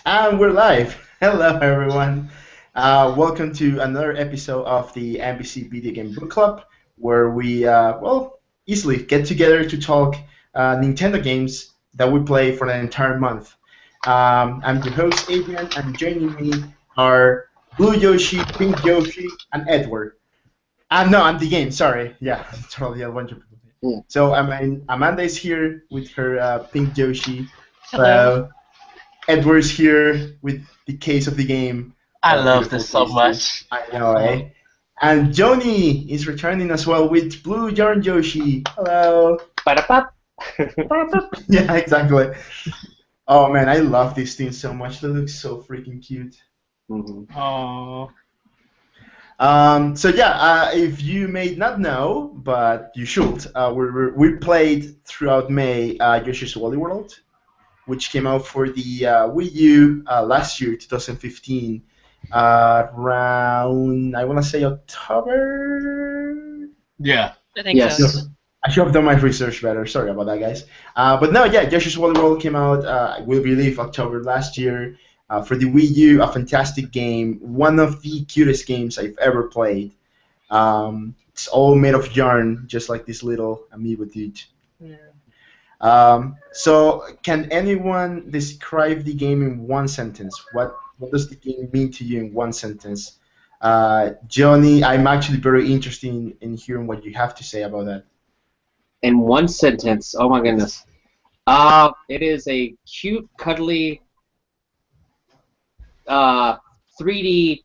And we're live. Hello, everyone. Welcome to another episode of the NVC Video Game Book Club, where we, easily get together to talk Nintendo games that we play for an entire month. I'm your host, Adrian, and joining me are Blue Yoshi, Pink Yoshi, and Edward. No, I'm the game. Sorry. Yeah, totally a bunch of people. Yeah. So, Amanda is here with her Pink Yoshi. Hello. Edward's here with the case of the game. I What a love beautiful this so case, too. much. I know, eh? And Joni is returning as well with Blue Yarn Yoshi. Hello. Ba-da-ba. Yeah, exactly. Oh man, I love these things so much. They look so freaking cute. Mhm. Oh, If you may not know, but you should, we played throughout May Yoshis Wooly World, which came out for the Wii U last year, 2015, around, I want to say October? yeah. I think Yes. so. I should have done my research better. Sorry about that, guys. But no, yeah, Yoshi's Wooly World came out, we believe, October last year for the Wii U. A fantastic game, one of the cutest games I've ever played. It's all made of yarn, just like this little amiibo dude. So, can anyone describe the game in one sentence? What does the game mean to you in one sentence? Johnny, I'm actually very interested in hearing what you have to say about that. In one sentence, oh my goodness. It is a cute, cuddly, 3D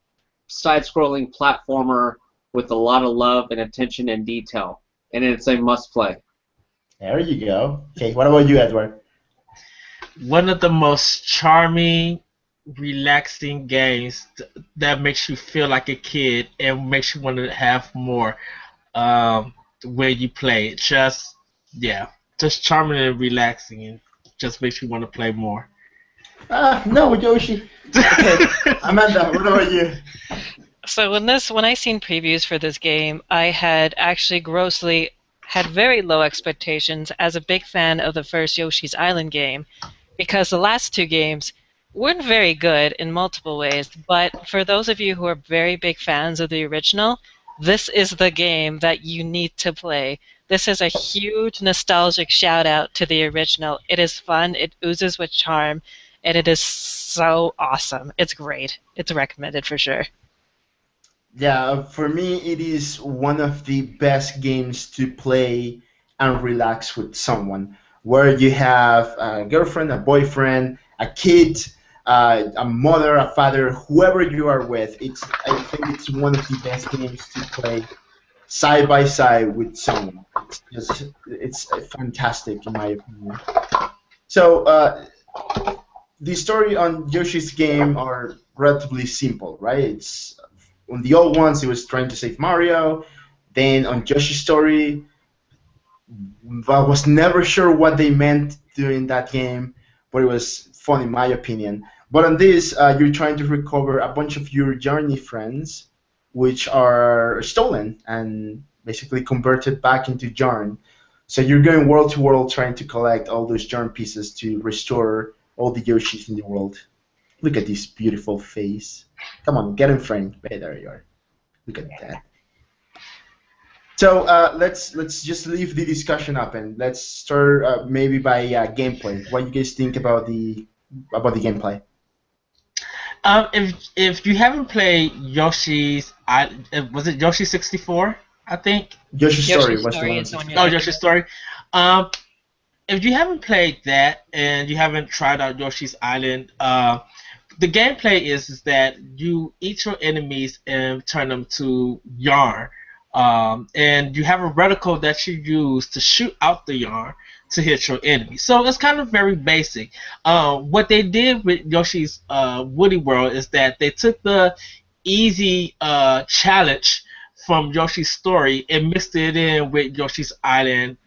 side-scrolling platformer with a lot of love and attention and detail, and it's a must-play. There you go. Okay, what about you, Edward? One of the most charming, relaxing games that makes you feel like a kid and makes you want to have more where you play. Just charming and relaxing, and just makes you want to play more. No, Yoshi. Okay, Amanda, what about you? So when I seen previews for this game, I had actually had very low expectations as a big fan of the first Yoshi's Island game, because the last two games weren't very good in multiple ways. But for those of you who are very big fans of the original, this is the game that you need to play. This is a huge nostalgic shout out to the original. It is fun, it oozes with charm, and it is so awesome. It's great. It's recommended for sure. Yeah, for me, it is one of the best games to play and relax with someone, where you have a girlfriend, a boyfriend, a kid, a mother, a father, whoever you are with. I think it's one of the best games to play side by side with someone. It's fantastic in my opinion. So, the story on Yoshi's game are relatively simple, right? It's on the old ones, he was trying to save Mario. Then on Yoshi's story, I was never sure what they meant doing that game, but it was fun in my opinion. But on this, you're trying to recover a bunch of your journey friends, which are stolen and basically converted back into yarn. So you're going world to world trying to collect all those yarn pieces to restore all the Yoshis in the world. Look at this beautiful face. Come on, get in frame. Hey, there you are. Look at that. So let's just leave the discussion up and let's start maybe by gameplay. What do you guys think about the gameplay? If you haven't played Yoshi's, was it Yoshi 64? I think. Yoshi's Story was the Story one. is the one you Oh, like. Yoshi's Story. Um, if you haven't played that and you haven't tried out Yoshi's Island, the gameplay is that you eat your enemies and turn them to yarn. And you have a reticle that you use to shoot out the yarn to hit your enemy. So it's kind of very basic. What they did with Yoshi's Woody World is that they took the easy challenge from Yoshi's Story and mixed it in with Yoshi's Island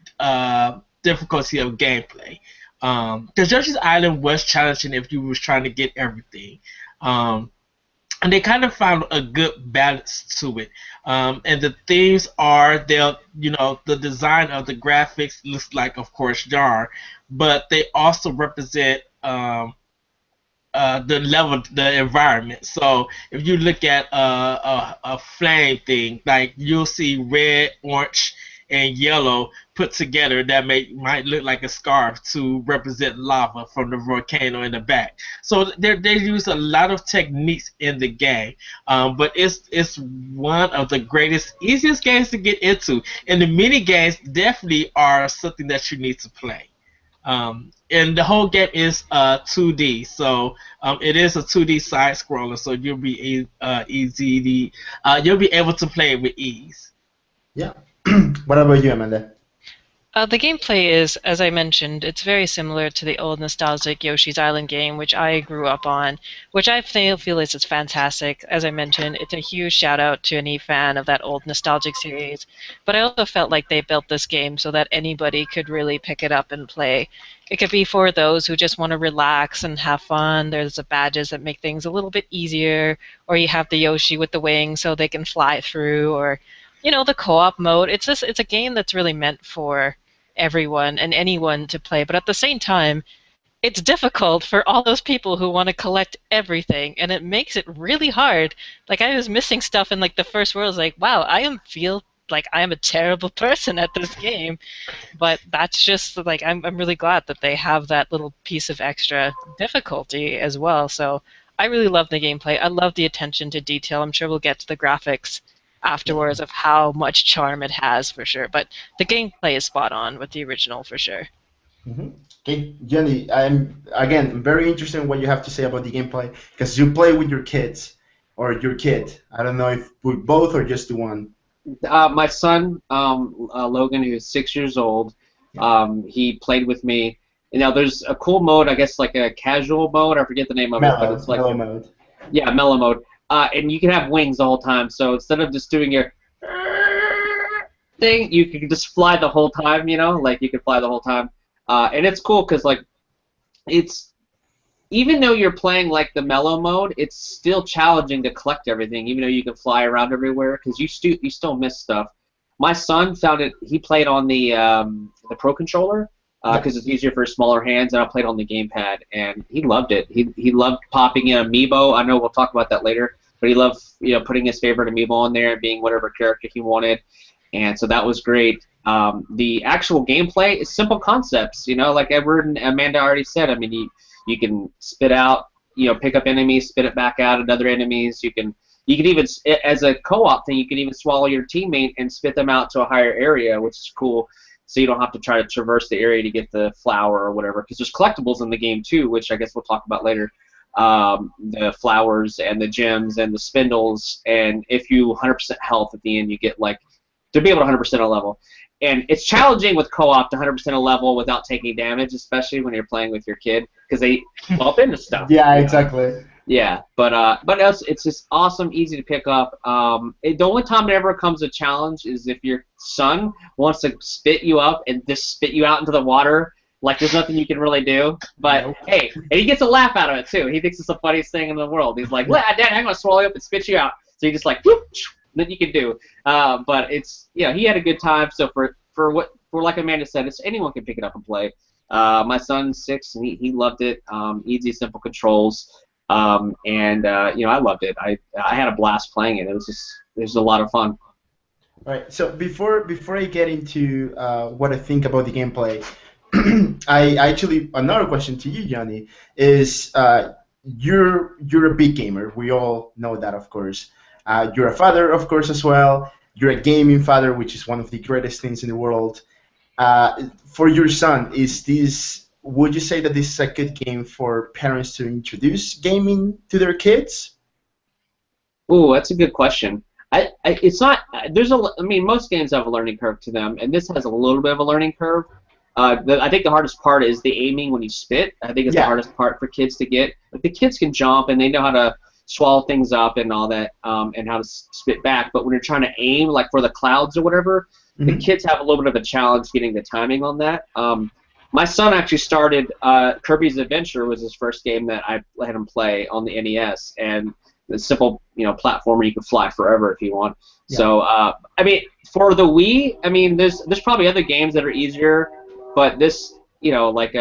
difficulty of gameplay. Because Yoshi's Island was challenging if you was trying to get everything. And they kind of found a good balance to it. And the themes are, the design of the graphics looks like, of course, yarn, but they also represent the environment. So if you look at a flame thing, like you'll see red, orange, and yellow put together that might look like a scarf to represent lava from the volcano in the back. So they use a lot of techniques in the game, but it's one of the greatest, easiest games to get into. And the mini games definitely are something that you need to play. And the whole game is 2D, so it is a 2D side scroller. So you'll be able to play it with ease. Yeah. What about you, Amanda? The gameplay is, as I mentioned, it's very similar to the old nostalgic Yoshi's Island game, which I grew up on, which I feel is it's fantastic. As I mentioned, it's a huge shout out to any fan of that old nostalgic series. But I also felt like they built this game so that anybody could really pick it up and play. It could be for those who just want to relax and have fun. There's the badges that make things a little bit easier, or you have the Yoshi with the wings so they can fly through, or the co-op mode. It's a game that's really meant for everyone and anyone to play, but at the same time it's difficult for all those people who want to collect everything, and it makes it really hard. Like, I was missing stuff in like the first world. I was like, wow, feel like I am a terrible person at this game. But that's just like, I'm really glad that they have that little piece of extra difficulty as well. So I really love the gameplay. I love the attention to detail. I'm sure we'll get to the graphics afterwards of how much charm it has for sure. But the gameplay is spot on with the original for sure. Mm-hmm. Okay, Jenny, I'm again very interested in what you have to say about the gameplay because you play with your kids or your kid. I don't know if with both or just the one. My son, Logan, who's 6 years old, he played with me. And now there's a cool mode, I guess, like a casual mode. I forget the name of it, but it's like mellow mode. Yeah, mellow mode. And you can have wings the whole time. So instead of just doing your thing, you can just fly the whole time. Like you can fly the whole time. And it's cool because like it's even though you're playing like the mellow mode, it's still challenging to collect everything, even though you can fly around everywhere because you still miss stuff. My son found it. He played on the Pro controller because it's easier for smaller hands, and I played on the gamepad, and he loved it. He loved popping in amiibo. I know we'll talk about that later, but he loved putting his favorite amiibo on there and being whatever character he wanted, and so that was great. The actual gameplay is simple concepts, like Edward and Amanda already said. I mean, you can spit out, pick up enemies, spit it back out at other enemies. You can even, as a co-op thing, you can even swallow your teammate and spit them out to a higher area, which is cool. So you don't have to try to traverse the area to get the flower or whatever, because there's collectibles in the game too, which I guess we'll talk about later. The flowers and the gems and the spindles, and if you 100% health at the end, you get like to be able to 100% a level. And it's challenging with co-op to 100% a level without taking damage, especially when you're playing with your kid, because they bump into stuff. Yeah, exactly. Yeah, but it's just awesome, easy to pick up. The only time it ever comes a challenge is if your son wants to spit you up and just spit you out into the water. Like there's nothing you can really do. But hey, and he gets a laugh out of it too. He thinks it's the funniest thing in the world. He's like, Dad, I'm gonna swallow you up and spit you out. So you just like, whoop, that you can do. But it's he had a good time. So for like Amanda said, it's anyone can pick it up and play. My son's 6 and he loved it. Easy, simple controls. I loved it. I had a blast playing it. It was a lot of fun. All right. So before I get into what I think about the gameplay, I actually another question to you, Johnny, is you're a big gamer. We all know that, of course. You're a father, of course, as well. You're a gaming father, which is one of the greatest things in the world. For your son, would you say that this is a good game for parents to introduce gaming to their kids? Ooh, that's a good question. It's not. Most games have a learning curve to them, and this has a little bit of a learning curve. I think the hardest part is the aiming when you spit. I think it's the hardest part for kids to get. Like the kids can jump and they know how to swallow things up and all that, and how to spit back. But when you're trying to aim, like for the clouds or whatever, the kids have a little bit of a challenge getting the timing on that. My son actually started Kirby's Adventure was his first game that I let him play on the NES, and the simple platformer you can fly forever if you want. Yeah. So for the Wii, there's probably other games that are easier, but this like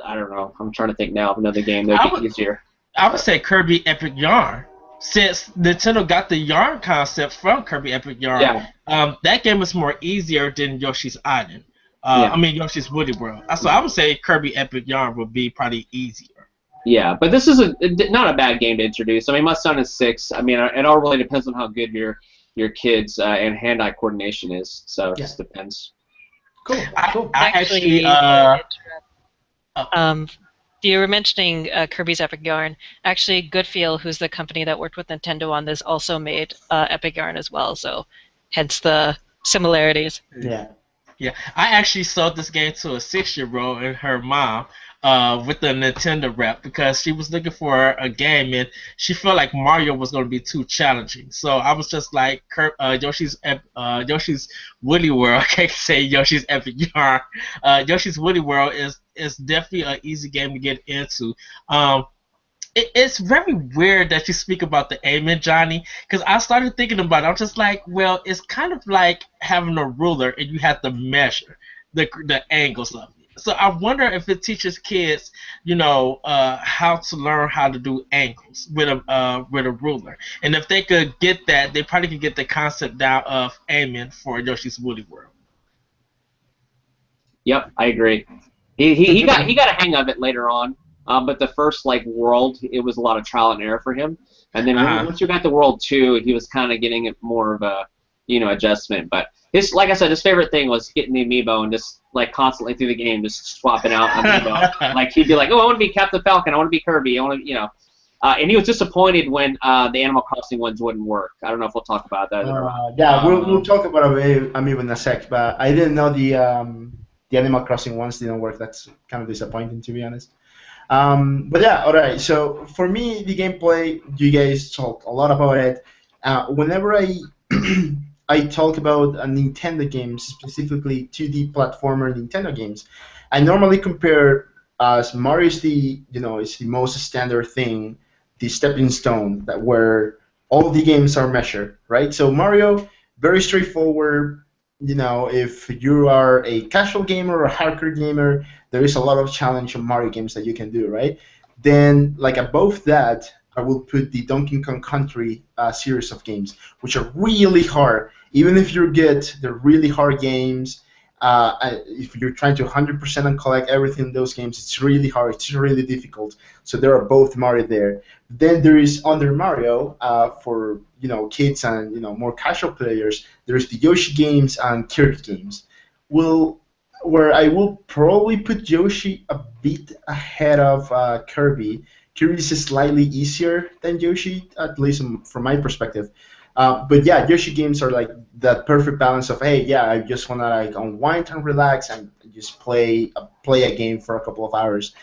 I don't know. I'm trying to think now of another game that I would be would easier. I would say Kirby Epic Yarn. Since Nintendo got the yarn concept from Kirby Epic Yarn, Yeah, that game is more easier than Yoshi's Island. I yeah, mean Yoshi's Woody World. So I would say Kirby Epic Yarn would be probably easier. yeah. But this is not a bad game to introduce. I mean, my son is 6. I mean, it all really depends on how good your kids and hand-eye coordination is. So it Yeah. just depends. Cool. I, Cool. I actually uh, Um, you were mentioning Kirby's Epic Yarn. Actually, Goodfeel, who's the company that worked with Nintendo on this, also made Epic Yarn as well. So, hence the similarities. Yeah. Yeah, I actually sold this game to a 6-year-old and her mom with the Nintendo rep because she was looking for a game and she felt like Mario was going to be too challenging. So I was just like, Yoshi's Woolly World. I can't say Yoshi's Epic Yarn. Yoshi's Woolly World is definitely an easy game to get into. It's very weird that you speak about the aiming, Johnny, because I started thinking about it. I'm just like, well, it's kind of like having a ruler and you have to measure the angles of it. So I wonder if it teaches kids, how to learn how to do angles with a ruler. And if they could get that, they probably could get the concept down of aiming for Yoshi's Woolly World. Yep, I agree. He got a hang of it later on, but the first world, it was a lot of trial and error for him. And then Uh-huh. once you got to World 2, he was kind of getting it more of a adjustment. But like I said, his favorite thing was getting the amiibo and just constantly through the game just swapping out amiibo. He'd be like, oh, I want to be Captain Falcon, I want to be Kirby, I want to and he was disappointed when the Animal Crossing ones wouldn't work. I don't know if we'll talk about that. Yeah, we'll talk about Amiibo in a sec, but I didn't know the Animal Crossing ones didn't work. That's kind of disappointing, to be honest. But yeah, all right. So for me, the gameplay, you guys talked a lot about it. Whenever I I talk about Nintendo games, specifically 2D platformer Nintendo games, I normally compare as Mario is is the most standard thing, the stepping stone that where all the games are measured, right? So Mario, very straightforward. If you are a casual gamer or a hardcore gamer, there is a lot of challenge on Mario games that you can do, right? Then, above that, I will put the Donkey Kong Country series of games, which are really hard. Even if you're good, they're really hard games. If you're trying to 100% and collect everything in those games, it's really hard. It's really difficult. So there are both Mario there. Then there is under Mario for kids and more casual players. There's the Yoshi games and Kirby games. Well, where I will probably put Yoshi a bit ahead of Kirby. Kirby is slightly easier than Yoshi, at least from my perspective. But yeah, Yoshi games are like that perfect balance of, hey, yeah, I just wanna unwind and relax and just play a game for a couple of hours.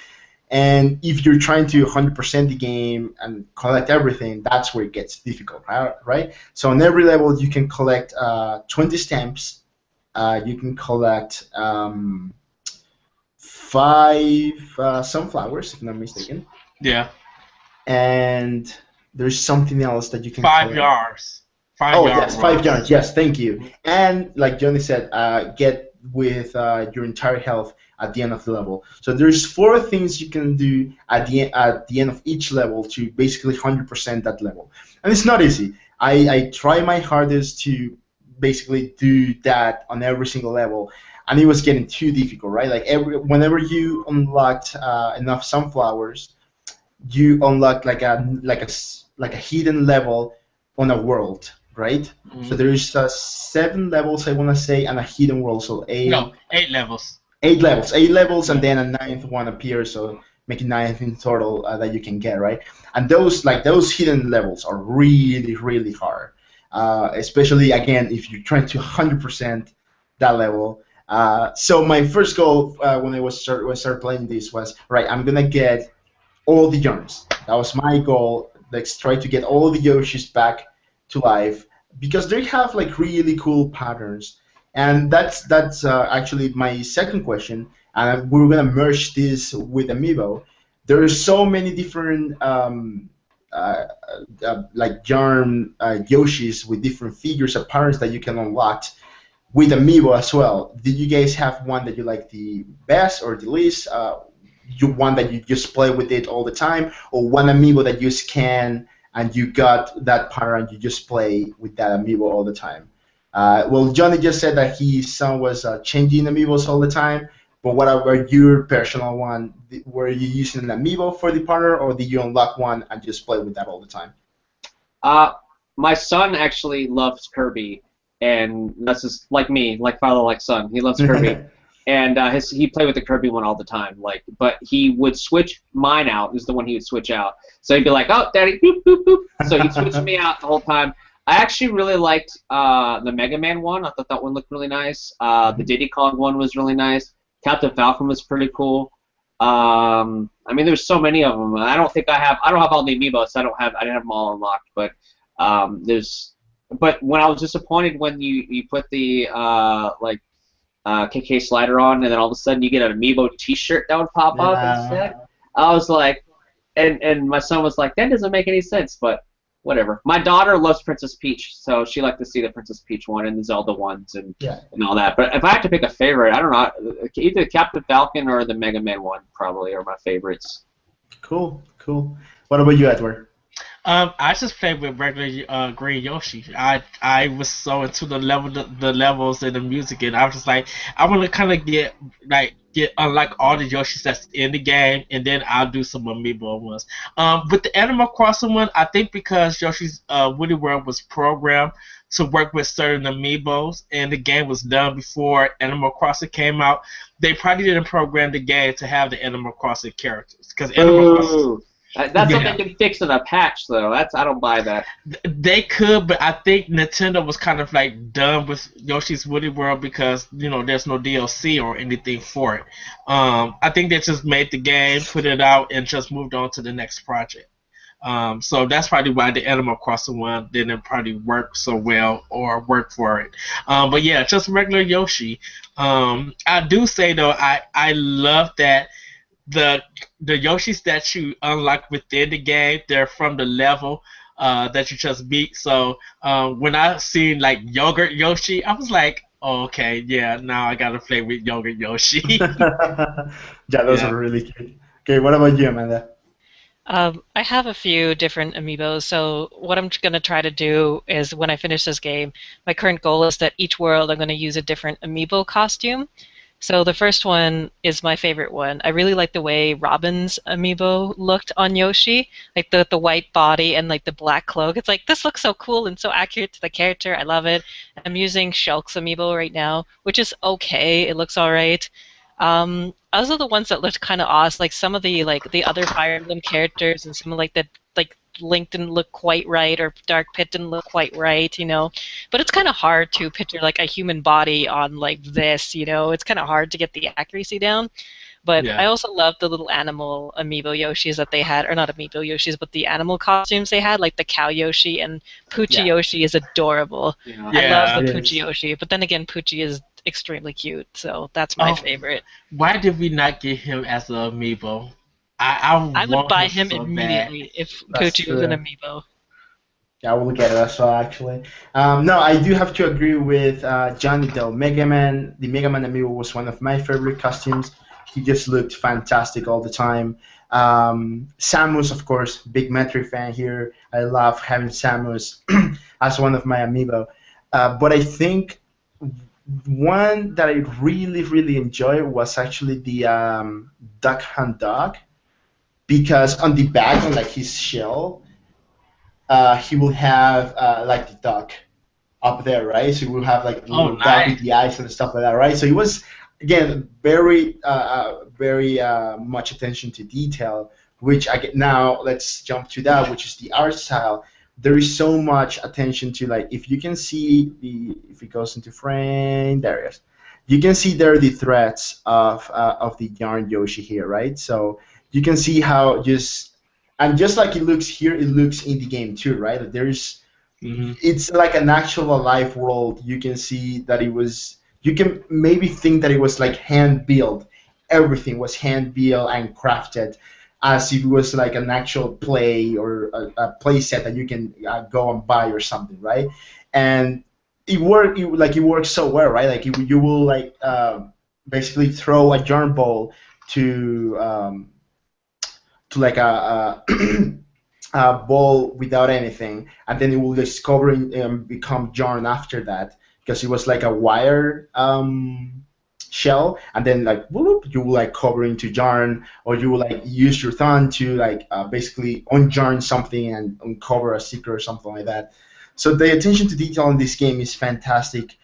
And if you're trying to 100% the game and collect everything, that's where it gets difficult, right? So on every level, you can collect 20 stamps. You can collect 5 sunflowers, if I'm not mistaken. Yeah, And there's something else that you can 5 collect. yards. Oh, yes, 5 yards. Yes, thank you. And like Johnny said, get with your entire health at the end of the level. So there's 4 things you can do at the end of each level to basically 100% that level. And it's not easy. I try my hardest to basically do that on every single level, and it was getting too difficult, right? Whenever you unlocked enough sunflowers, you unlock like a hidden level on a world, right? So there's 7 levels, I want to say, and a hidden world. So No, 8 levels. 8 levels, and then a 9th one appears. So making 9 in total that you can get, right? And those hidden levels are really really hard, especially again if you're trying to 100% that level. So my first goal when I started playing this was, right, I'm gonna get all the yarns. That was my goal. Let's try to get all the Yoshis back to life because they have really cool patterns. And that's actually my second question. And we're gonna merge this with Amiibo. There are so many different yarn Yoshis with different figures and patterns that you can unlock with Amiibo as well. Did you guys have one that you like the best or the least? you one that you just play with it all the time, or one amiibo that you scan and you got that partner and you just play with that amiibo all the time. Well, Johnny just said that his son was changing amiibos all the time. But what about your personal one? Were you using an amiibo for the partner, or did you unlock one and just play with that all the time? Uh, my son actually loves Kirby, and that's just like me, like father, like son. He loves Kirby, and he played with the Kirby one all the time. Like, but he would switch mine out. Is the one he would switch out. So he'd be like, "Oh, Daddy, boop boop boop." So he'd switch me out the whole time. I actually really liked the Mega Man one. I thought that one looked really nice. The Diddy Kong one was really nice. Captain Falcon was pretty cool. I mean, there's so many of them. I don't have all the amiibos. I didn't have them all unlocked. But but when I was disappointed when you put the KK slider on, and then all of a sudden you get an amiibo T-shirt that would pop up instead. I was like, and my son was like, that doesn't make any sense. But whatever. My daughter loves Princess Peach, so she liked to see the Princess Peach one and the Zelda ones and all that. But if I had to pick a favorite, I don't know, either Captain Falcon or the Mega Man one probably are my favorites. Cool, cool. What about you, Edward? I just played with regular green Yoshi. I was so into the levels and the music, and I was just like, I want to kind of get unlike all the Yoshis that's in the game, and then I'll do some amiibo ones. With the Animal Crossing one, I think because Yoshi's Woody World was programmed to work with certain amiibos, and the game was done before Animal Crossing came out, they probably didn't program the game to have the Animal Crossing characters because Animal Crossing. That's something they can fix in a patch, though. I don't buy that. They could, but I think Nintendo was kind of like done with Yoshi's Woody World because there's no DLC or anything for it. I think they just made the game, put it out, and just moved on to the next project. So that's probably why the Animal Crossing one didn't probably work so well or work for it. But yeah, just regular Yoshi. I do say though, I love that. The Yoshis that you unlock within the game, they're from the level that you just beat. So when I seen like Yogurt Yoshi, I was like, oh, okay, yeah, now I gotta play with Yogurt Yoshi. Yeah, those are really good. Okay, what about you, Amanda? I have a few different amiibos, so what I'm going to try to do is when I finish this game, my current goal is that each world I'm going to use a different amiibo costume. So the first one is my favorite one. I really like the way Robin's amiibo looked on Yoshi, like the white body and like the black cloak. It's like, this looks so cool and so accurate to the character. I love it. I'm using Shulk's amiibo right now, which is okay. It looks all right. Those are the ones that looked kind of awesome. Like some of the other Fire Emblem characters and some of like Link didn't look quite right, or Dark Pit didn't look quite right, But it's kind of hard to picture like a human body on like this, It's kind of hard to get the accuracy down. But I also love the little animal amiibo Yoshis that they had, or not amiibo Yoshis, but the animal costumes they had, like the cow Yoshi and Poochie Yoshi is adorable. I love the Poochie Yoshi, but then again, Poochie is extremely cute, so that's my favorite. Why did we not get him as an amiibo? I would buy him so immediately bad. if Poochie was an amiibo. Yeah, we'll get it as well, actually. No, I do have to agree with Johnny, though. The Mega Man amiibo was one of my favorite costumes. He just looked fantastic all the time. Samus, of course, big Metroid fan here. I love having Samus as one of my amiibo. But I think one that I really, really enjoyed was actually the Duck Hunt Dog, because on the back, on like his shell, he will have like the duck up there, right? So he will have like the little duck with the eyes and stuff like that, right? So it was again very, very much attention to detail. Which I get now. Let's jump to that, which is the art style. There is so much attention to, like, if you can see if it goes into frame, there it is. You can see there the threads of the yarn Yoshi here, right? So you can see how just like it looks here, it looks in the game too, right? It's like an actual alive world. You can see that you can maybe think that it was like hand built. Everything was hand built and crafted, as if it was like an actual play or a play set that you can go and buy or something, right? And it works so well, right? Like you will like basically throw a yarn ball to like a ball without anything, and then it will discover and become yarn after that because it was like a wire shell, and then like whoop, you will like cover into yarn, or you will like use your thumb to like basically unyarn something and uncover a secret or something like that. So the attention to detail in this game is fantastic.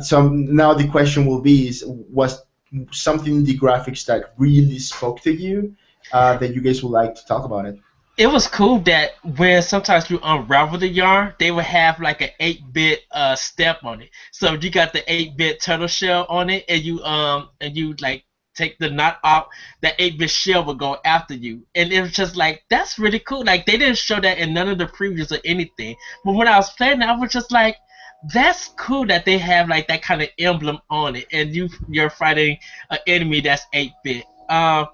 So now the question will be: was something in the graphics that really spoke to you that you guys would like to talk about it? It was cool that when sometimes you unravel the yarn, they would have like an 8-bit step on it. So you got the 8-bit turtle shell on it, and you like take the knot off, that 8-bit shell will go after you. And it was just like, that's really cool. Like they didn't show that in none of the previews or anything. But when I was playing, I was just like, that's cool that they have like that kind of emblem on it, and you're fighting an enemy that's 8-bit. I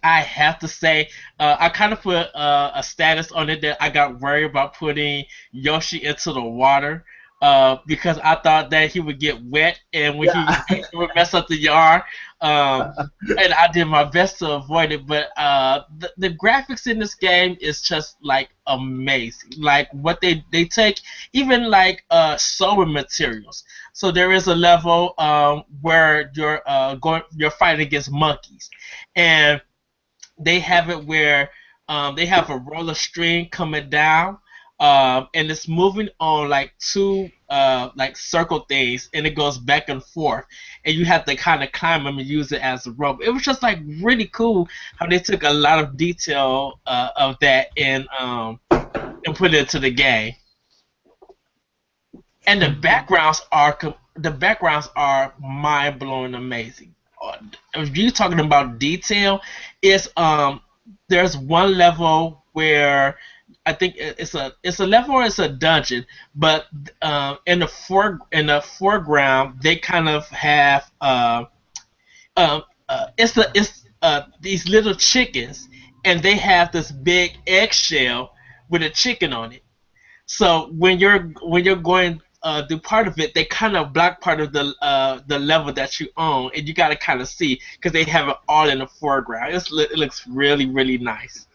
have to say, I kind of put a status on it that I got worried about putting Yoshi into the water, because I thought that he would get wet, and when Yeah. he would mess up the yarn. And I did my best to avoid it, but the graphics in this game is just like amazing. Like what they take, even like sewing materials. So there is a level where you're fighting against monkeys, and they have it where they have a roller string coming down, and it's moving on like two like circle things, and it goes back and forth, and you have to kind of climb them and use it as a rope. It was just like really cool how they took a lot of detail of that and put it into the game. And the backgrounds are mind blowing amazing. If you're talking about detail, it's there's one level where I think it's a level or it's a dungeon, but in the foreground they kind of have it's these little chickens, and they have this big eggshell with a chicken on it. So when you're going through part of it, they kind of block part of the level that you own, and you got to kind of see because they have it all in the foreground. It looks really really nice.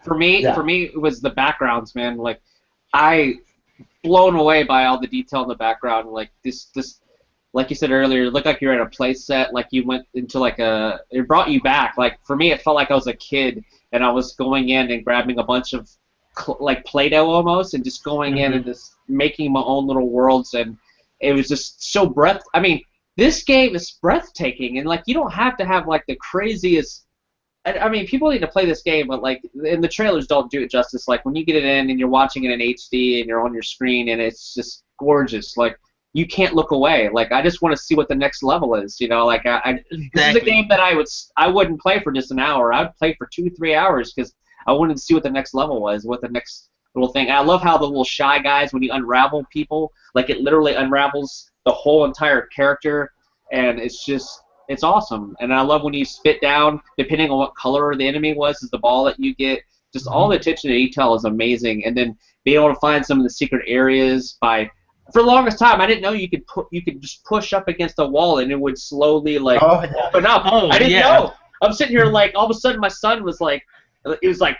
Yeah. For me, it was the backgrounds, man. Like, I blown away by all the detail in the background. Like this, like you said earlier, it looked like you're in a play set. Like you went into like it brought you back. Like for me, it felt like I was a kid and I was going in and grabbing a bunch of like Play-Doh almost, and just going in and just making my own little worlds, and it was just so I mean, this game is breathtaking, and like you don't have to have like the craziest. I mean, people need to play this game, but like, and the trailers don't do it justice. Like when you get it in and you're watching it in HD and you're on your screen and it's just gorgeous. Like you can't look away. Like I just want to see what the next level is. You know, like this is a game that I wouldn't play for just an hour. I'd play for 2-3 hours because I wanted to see what the next level was, what the next little thing. And I love how the little shy guys, when you unravel people, like it literally unravels the whole entire character, and it's awesome. And I love when you spit down, depending on what color the enemy was, is the ball that you get. Just all the attention to detail is amazing. And then being able to find some of the secret areas for the longest time, I didn't know you could just push up against a wall and it would slowly like open up. I didn't know. I'm sitting here like all of a sudden my son was like, it was like,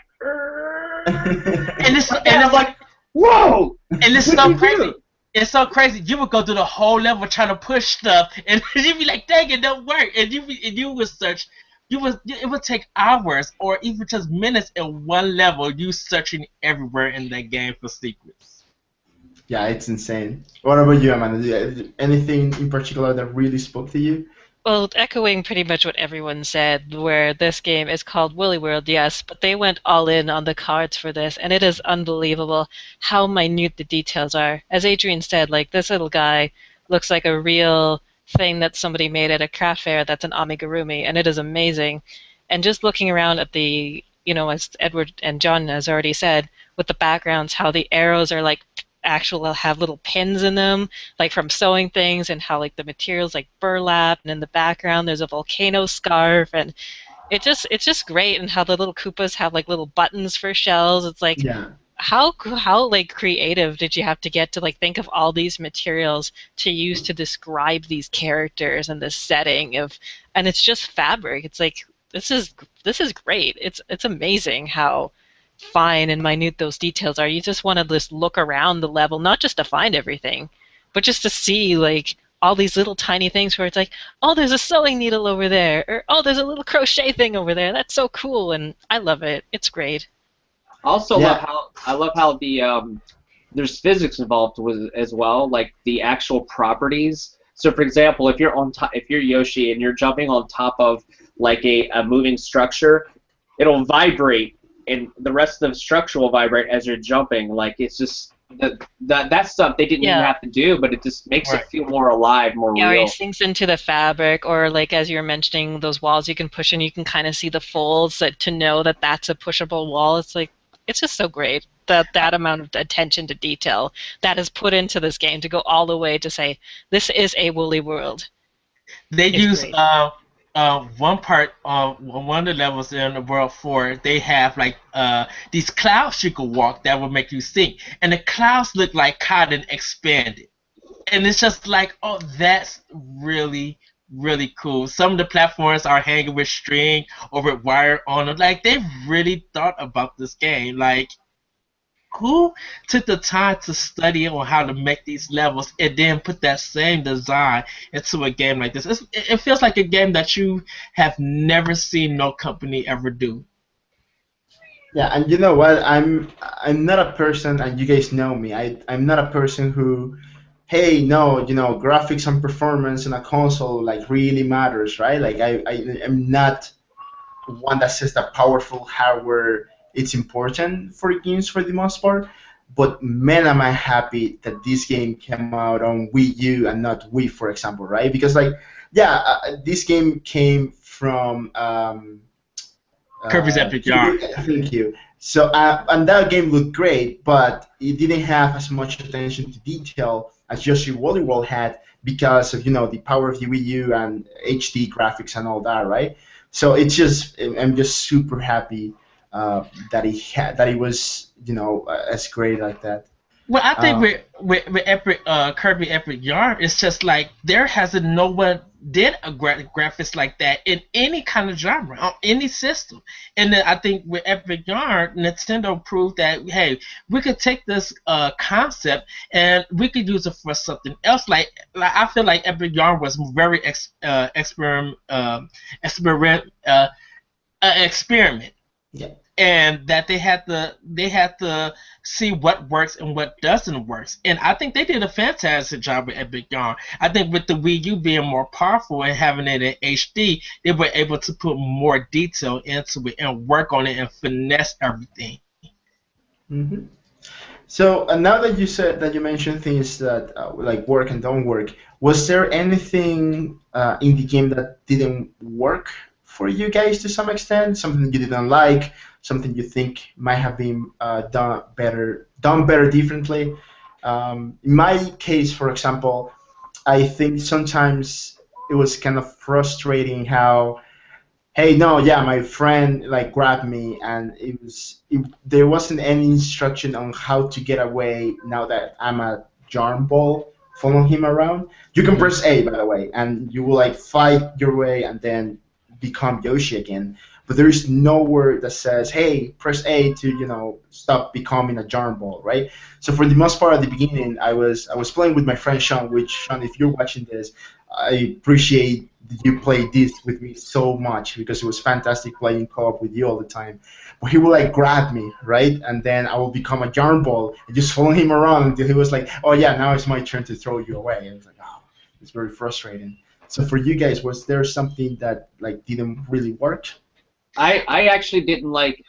and I'm like, whoa! And it's so crazy. It's so crazy. You would go through the whole level trying to push stuff, and you'd be like, "Dang, it don't work." And you would search. It would take hours or even just minutes in one level. You searching everywhere in that game for secrets. Yeah, it's insane. What about you, Amanda? Anything in particular that really spoke to you? Well, echoing pretty much what everyone said, where this game is called Woolly World, yes, but they went all in on the cards for this, and it is unbelievable how minute the details are. As Adrian said, like, this little guy looks like a real thing that somebody made at a craft fair that's an amigurumi, and it is amazing. And just looking around at the, as Edward and John has already said, with the backgrounds, how the arrows are like have little pins in them, like from sewing things, and how like the materials like burlap, and in the background there's a volcano scarf, and it's just great. And how the little Koopas have like little buttons for shells. It's like, Yeah. how like creative did you have to get to like think of all these materials to use to describe these characters and this setting of, and it's just fabric. It's like this is great. It's amazing how fine and minute those details are. You just want to just look around the level, not just to find everything, but just to see like all these little tiny things where it's like, oh, there's a sewing needle over there, or oh, there's a little crochet thing over there. That's so cool, and I love it. It's great. I also love Yeah, how the there's physics involved with as well, like the actual properties. So, for example, if you're Yoshi and you're jumping on top of like a moving structure, it'll vibrate, and the rest of the structure will vibrate as you're jumping. Like it's just that stuff they didn't even Yeah. have to do, but it just makes Right. it feel more alive, more Yeah, or real. it sinks into the fabric, or like as you were mentioning, those walls you can push and you can kind of see the folds that to know that that's a pushable wall. It's like it's just so great that amount of attention to detail that is put into this game to go all the way to say this is a woolly world. They It's use great. one part on one of the levels in the World 4. They have like these clouds you could walk that will make you sink, and the clouds look like cotton expanded, and it's just like, oh, that's really cool. Some of the platforms are hanging with string or with wire on them. Like they really thought about this game. Like who took the time to study on how to make these levels and then put that same design into a game like this? It feels like a game that you have never seen no company ever do. yeah, and you know what? I'm not a person, and you guys know me. I'm not a person who, hey, no, graphics and performance in a console like really matters, right? Like I am not one that says that powerful hardware it's important for games for the most part. But man, am I happy that this game came out on Wii U and not Wii, for example, right? Because like, yeah, this game came from Kirby's Epic Yarn. thank you. So and that game looked great, but it didn't have as much attention to detail as Yoshi Wooly World had because of the power of the Wii U and HD graphics and all that, right? So it's just I'm just super happy that it was as great like that. Well, I think Uh, with Epic Kirby Epic Yarn, it's just like there hasn't no one did a graphics like that in any kind of genre on any system. And then I think with Epic Yarn, Nintendo proved that hey, we could take this concept and we could use it for something else. Like I feel like Epic Yarn was very experiment, yeah. and that they had to see what works and what doesn't work. And I think they did a fantastic job with Epic Yarn. I think with the Wii U being more powerful and having it in HD, they were able to put more detail into it and work on it and finesse everything. hmm So now that you mentioned things that like work and don't work, was there anything in the game that didn't work for you guys to some extent? Something you didn't like, something you think might have been done better differently? In my case, for example, I think sometimes it was kind of frustrating how hey, no, yeah, my friend like grabbed me, and there wasn't any instruction on how to get away. Now that I'm a Jarn ball following him around, you can Mhm. press A, by the way, and you will like fight your way and then become Yoshi again. But there is nowhere that says, hey, press A to stop becoming a Jarn ball, right? So for the most part at the beginning, I was playing with my friend Sean. Which Sean, if you're watching this, I appreciate you played this with me so much because it was fantastic playing co-op with you all the time. But he would like grab me, right? And then I will become a yarn ball and just follow him around until he was like, oh yeah, now it's my turn to throw you away. I was like, oh, it's very frustrating. So for you guys, was there something that like didn't really work? I actually didn't like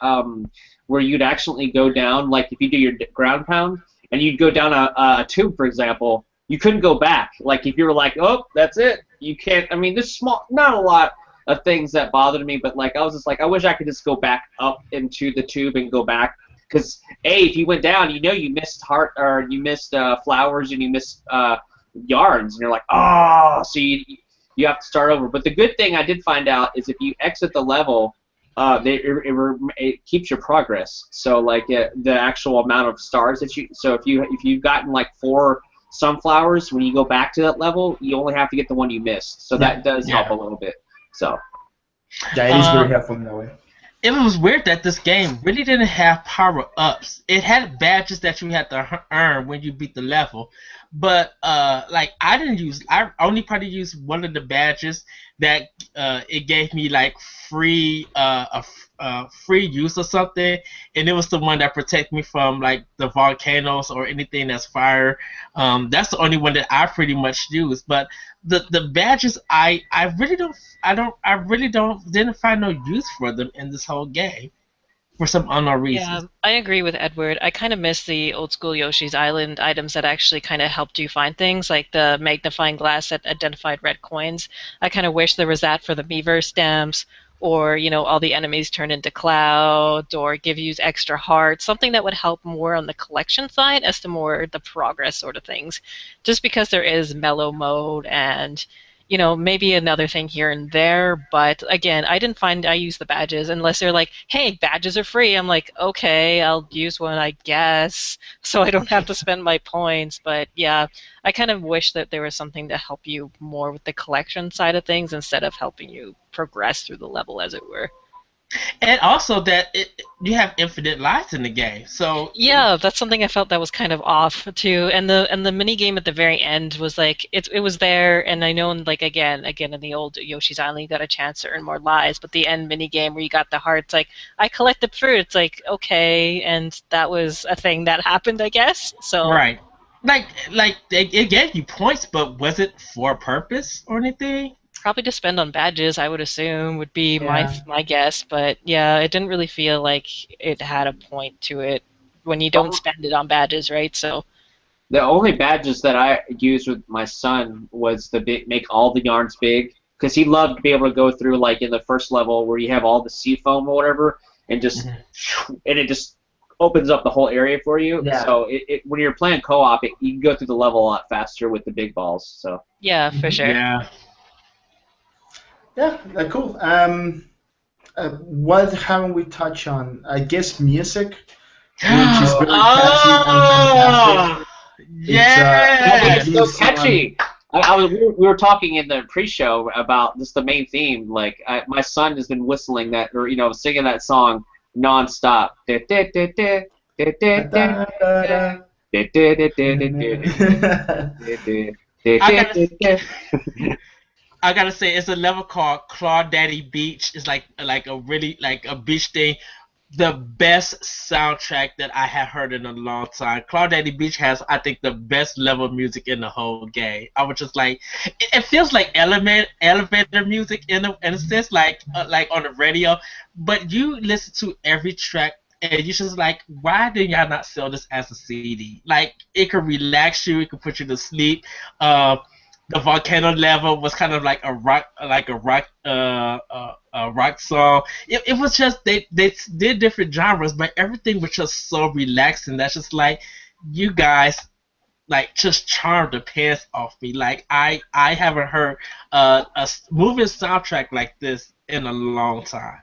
where you'd actually go down, like if you do your ground pound and you'd go down a tube, for example, you couldn't go back. Like if you were like, oh, that's it, you can't. I mean, there's not a lot of things that bothered me, but like I was just like, I wish I could just go back up into the tube and go back. Because if you went down, you missed heart or you missed flowers and you missed yards, and you're like, oh, so you have to start over. But the good thing I did find out is if you exit the level it keeps your progress. So like the actual amount of stars that you. So if you've gotten like 4 sunflowers, when you go back to that level, you only have to get the one you missed. So Yeah. that does help a little bit. So Yeah, it is very helpful in that way. It was weird that this game really didn't have power-ups. It had badges that you had to earn when you beat the level, but like I only probably used one of the badges that it gave me like free free use or something, and it was the one that protected me from like the volcanoes or anything that's fire. That's the only one that I pretty much used, but the badges I really don't didn't find no use for them in this whole game for some unknown Yeah, reason. I agree with Edward. I kind of miss the old school Yoshi's Island items that actually kind of helped you find things, like the magnifying glass that identified red coins. I kind of wish there was that for the Miiverse stamps, or all the enemies turn into clouds, or give you extra hearts, something that would help more on the collection side as to more the progress sort of things. Just because there is mellow mode and maybe another thing here and there. But again, I didn't find I used the badges unless they're like, hey, badges are free. I'm like, okay, I'll use one, I guess, so I don't have to spend my points. But yeah, I kind of wish that there was something to help you more with the collection side of things instead of helping you progress through the level, as it were. And also that you have infinite lives in the game, so Yeah, that's something I felt that was kind of off too. And the mini game at the very end was like it was there, and I know like again in the old Yoshi's Island you got a chance to earn more lives, but the end mini game where you got the hearts, like I collected fruit, it's like okay, and that was a thing that happened, I guess. So right. Like it gave you points, but was it for a purpose or anything? probably to spend on badges, I would assume would be my Yeah. my guess, but yeah, it didn't really feel like it had a point to it when you don't the, spend it on badges, right? So the only badges that I used with my son was make all the yarns big, because he loved to be able to go through like in the first level where you have all the sea foam or whatever, and just Mhm. and it just opens up the whole area for you. Yeah. So when you're playing co-op, you can go through the level a lot faster with the big balls. So yeah, for Mhm. sure. Yeah. Yeah, cool. What haven't we touched on? I guess music, which is very catchy and fantastic. Oh, It's that thing is so theme yes. song. catchy. We were talking in the pre-show about just the main theme. Like my son has been whistling that, or singing that song nonstop. Da-da-da. I gotta I gotta say it's a level called Claw Daddy Beach. It's like a really like a beach thing. The best soundtrack that I have heard in a long time. Claw Daddy Beach has, I think, the best level of music in the whole game. I was just like, it feels like elevator music in a sense, like on the radio. But you listen to every track and you just like, why did y'all not sell this as a CD? Like it could relax you, it could put you to sleep. Uh, the volcano level was kind of like a rock song. It was just they did different genres, but everything was just so relaxing. That's just like you guys like just charmed the pants off me. Like I haven't heard moving soundtrack like this in a long time.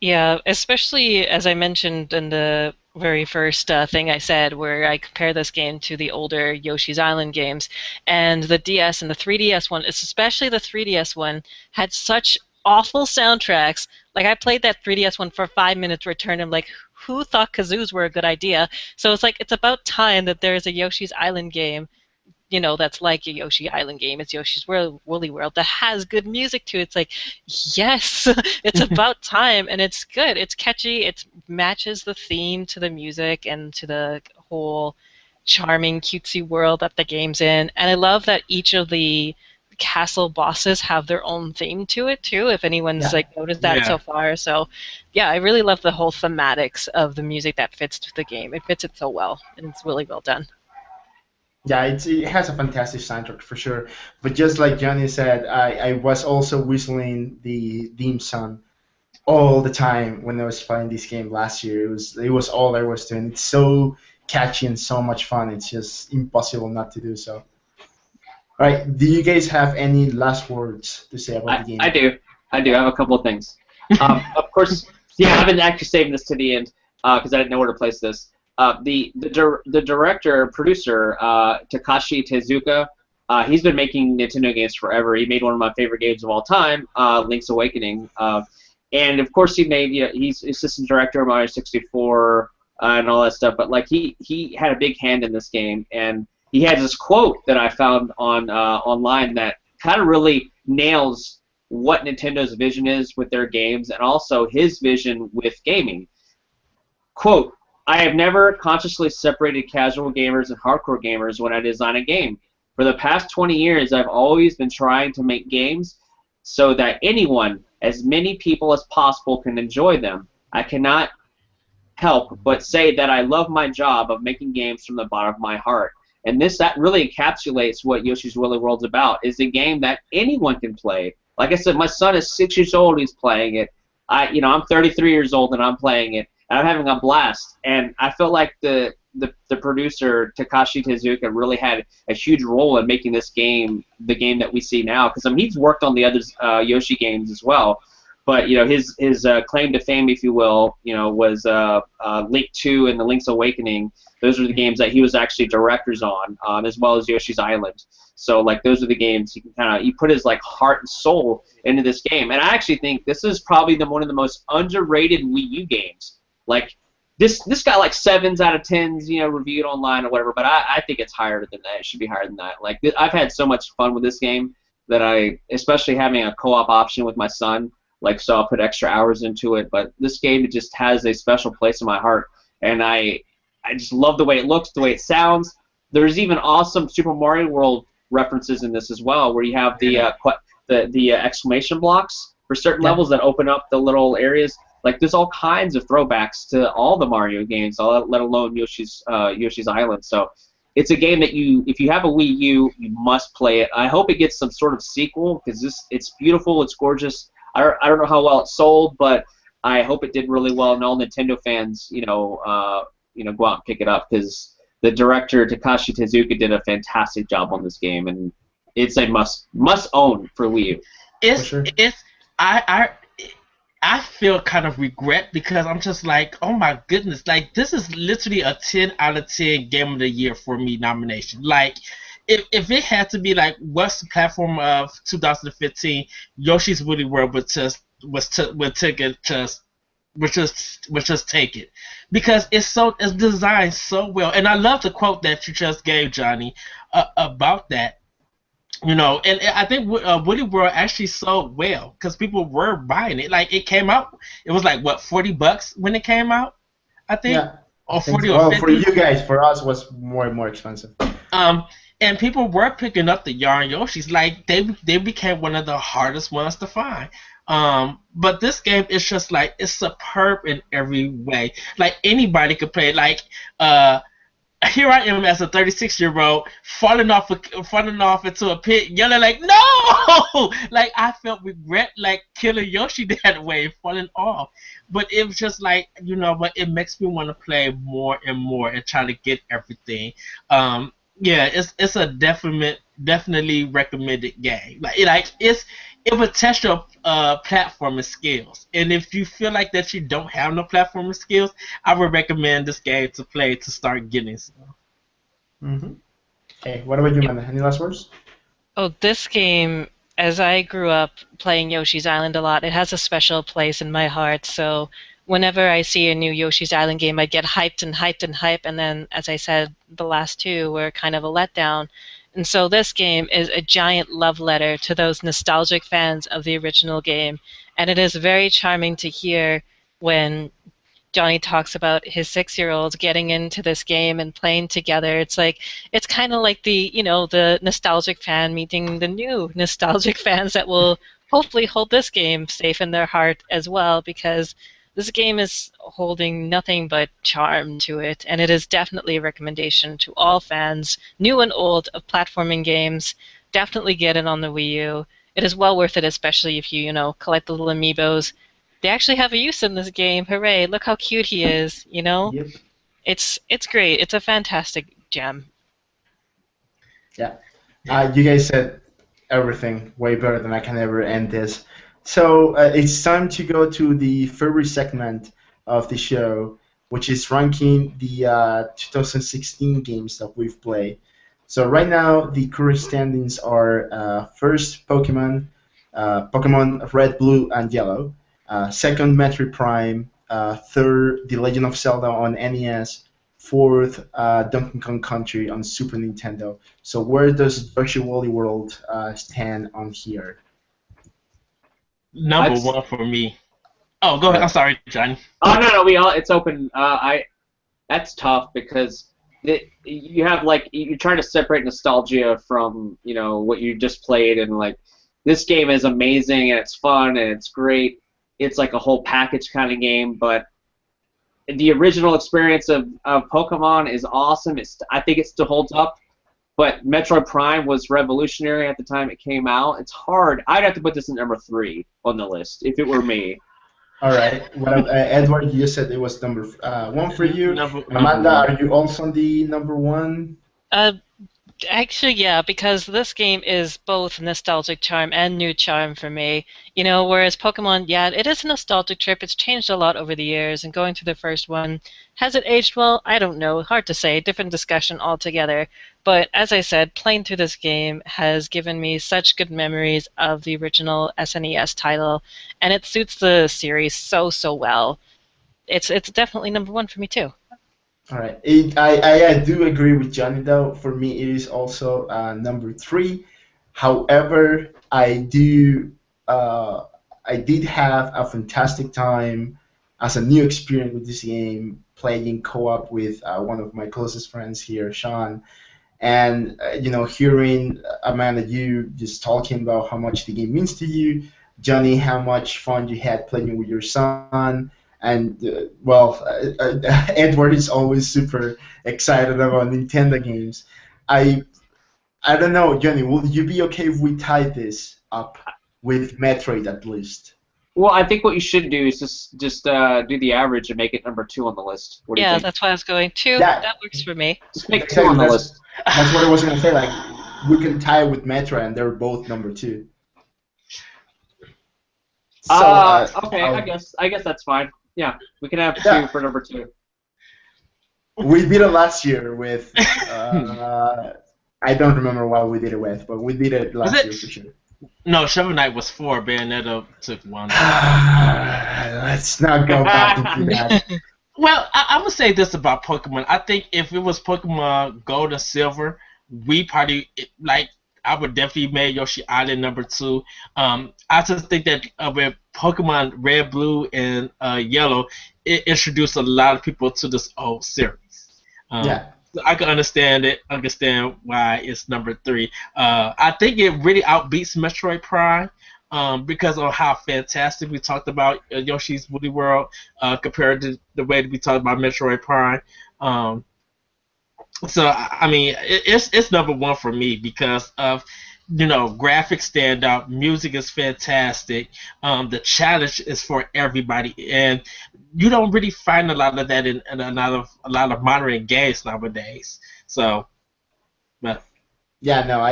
Yeah, especially as I mentioned in the very first thing I said, where I compare this game to the older Yoshi's Island games, and the DS and the 3DS one, especially the 3DS one, had such awful soundtracks. Like I played that 3DS one for 5 minutes, returned. I'm like, who thought kazoos were a good idea? So it's like it's about time that there's a Yoshi's Island game that's like a Yoshi Island game. It's Yoshi's World, Woolly World that has good music to it. It's like, yes, it's about time, and it's good. It's catchy. It matches the theme to the music and to the whole charming, cutesy world that the game's in. And I love that each of the castle bosses have their own theme to it too. If anyone's Yeah. like noticed that so Yeah. far, so yeah, I really love the whole thematics of the music that fits to the game. It fits it so well, and it's really well done. Yeah, it has a fantastic soundtrack for sure. But just like Johnny said, I was also whistling the theme song all the time when I was playing this game last year. It was all I was doing. It's so catchy and so much fun. It's just impossible not to do so. All right, do you guys have any last words to say about the I game? do. I have a couple of things. Of course, Yeah, I've been actually saving this to the end because I didn't know where to place this. The director producer Takashi Tezuka, he's been making Nintendo games forever. He made one of my favorite games of all time, Link's Awakening, and of course he made he's assistant director of Mario 64 and all that stuff. But like he had a big hand in this game, and he had this quote that I found on online that kind of really nails what Nintendo's vision is with their games and also his vision with gaming. Quote, I have never consciously separated casual gamers and hardcore gamers when I design a game. For the past 20 years, I've always been trying to make games so that anyone, as many people as possible, can enjoy them. I cannot help but say that I love my job of making games from the bottom of my heart. And that really encapsulates what Yoshi's Wooly World's about. Is a game that anyone can play. Like I said, my son is 6 years old. He's playing it. I'm 33 years old and I'm playing it. And I'm having a blast. And I feel like the producer Takashi Tezuka really had a huge role in making this game the game that we see now. Because he's worked on the other Yoshi games as well. But his claim to fame, if you will, was Link 2 and the Link's Awakening. Those are the games that he was actually directors on, as well as Yoshi's Island. So like those are the games he put his like heart and soul into this game. And I actually think this is probably one of the most underrated Wii U games. Like this got like 7s out of 10s, reviewed online or whatever. But I think it's higher than that. It should be higher than that. Like I've had so much fun with this game that especially having a co-op option with my son. Like, so I'll put extra hours into it. But this game, it just has a special place in my heart. And I just love the way it looks, the way it sounds. There's even awesome Super Mario World references in this as well, where you have the exclamation blocks for certain levels that open up the little areas. Like, there's all kinds of throwbacks to all the Mario games, let alone Yoshi's Island. So it's a game that if you have a Wii U, you must play it. I hope it gets some sort of sequel because it's beautiful, it's gorgeous. I don't know how well it sold, but I hope it did really well, and all Nintendo fans, go out and pick it up because the director Takashi Tezuka did a fantastic job on this game, and it's a must own for Wii U. I feel kind of regret because I'm just like, oh my goodness, like this is literally a 10 out of 10 game of the year for me nomination. Like if it had to be like what's the platform of 2015, Yoshi's Wooly World would just take it take it because it's designed so well. And I love the quote that you just gave, Johnny, about that. And I think Woody World actually sold well because people were buying it. Like it came out, it was like what $40 when it came out, I think, or 40 or 50. For you guys, for us, was more and more expensive. And people were picking up the Yarn Yoshis. Like they became one of the hardest ones to find. But this game is just like it's superb in every way. Like anybody could play it. Like here I am as a 36-year-old falling off into a pit, yelling like no! Like I felt regret like killing Yoshi that way, falling off. But it was just like but it makes me want to play more and more and try to get everything. Yeah, it's a definitely recommended game. It would test your platforming skills, and if you feel like that you don't have no platforming skills, I would recommend this game to play to start getting some. Mm-hmm. Hey, what about you, Amanda? Any last words? Oh, this game, as I grew up playing Yoshi's Island a lot, it has a special place in my heart. So whenever I see a new Yoshi's Island game, I get hyped and hyped and hyped. And then, as I said, the last two were kind of a letdown. And so this game is a giant love letter to those nostalgic fans of the original game. And it is very charming to hear when Johnny talks about his 6-year-olds getting into this game and playing together. It's kind of like the nostalgic fan meeting the new nostalgic fans that will hopefully hold this game safe in their heart as well, because this game is holding nothing but charm to it, and it is definitely a recommendation to all fans, new and old, of platforming games. Definitely get it on the Wii U. It is well worth it, especially if you collect the little amiibos. They actually have a use in this game. Hooray, look how cute he is, Yep. It's great. It's a fantastic gem. Yeah. You guys said everything way better than I can ever end this. So it's time to go to the favorite segment of the show, which is ranking the 2016 games that we've played. So right now the current standings are first Pokemon Red, Blue, and Yellow. Second Metroid Prime. Third The Legend of Zelda on NES. Fourth Donkey Kong Country on Super Nintendo. So where does Yoshi Wooly World stand on here? Number I'd. one for me. Oh, go All ahead. I'm right. sorry, Johnny. Oh no, we all. It's open. That's tough because you have like you're trying to separate nostalgia from what you just played, and like this game is amazing and it's fun and it's great. It's like a whole package kind of game, but the original experience of Pokemon is awesome. I think it still holds up, but Metroid Prime was revolutionary at the time it came out. It's hard. I'd have to put this in number 3 on the list if it were me. All right. Edward, you said it was number one for you. Number Amanda, one. are you also on the number one? Uh, Actually, yeah, because this game is both nostalgic charm and new charm for me. Whereas Pokemon, yeah, it is a nostalgic trip. It's changed a lot over the years, and going through the first one, has it aged well? I don't know. Hard to say. Different discussion altogether. But as I said, playing through this game has given me such good memories of the original SNES title, and it suits the series so, so well. It's definitely number one for me too. All right. I do agree with Johnny though. For me, it is also number three. However, uh, I did have a fantastic time as a new experience with this game, playing co-op with one of my closest friends here, Sean. And hearing Amanda, you just talking about how much the game means to you, Johnny, how much fun you had playing with your son, and Edward is always super excited about Nintendo games. I I don't know, Johnny, would you be okay if we tie this up with Metroid at least? Well, I think what you should do is just do the average and make it number 2 on the list. What do you Yeah, think? that's why I was going two. Yeah, That works for me. Just make 2 exactly. on the list. That's what I was gonna say. Like we can tie with Metroid, and they're both number two. So Okay, I guess that's fine. Yeah, we can have 2 yeah, for number 2. we did it last year with. I don't remember what we did it with, but we did it Was last year it? for sure. No, Shovel Knight was 4. Bayonetta took 1. Let's not go back into that. Well, I would say this about Pokemon. I think if it was Pokemon Gold and Silver, we probably like. I would definitely make Yoshi Island number 2. I just think that with Pokemon Red, Blue, and Yellow, it introduced a lot of people to this old series. Yeah. So I can understand why it's number 3. I think it really outbeats Metroid Prime. Because of how fantastic we talked about Yoshi's Woolly World compared to the way that we talked about Metroid Prime. So I mean, it's number 1 for me because of graphics stand out, music is fantastic, the challenge is for everybody, and you don't really find a lot of that in a lot of modern games nowadays. So, but Yeah. No.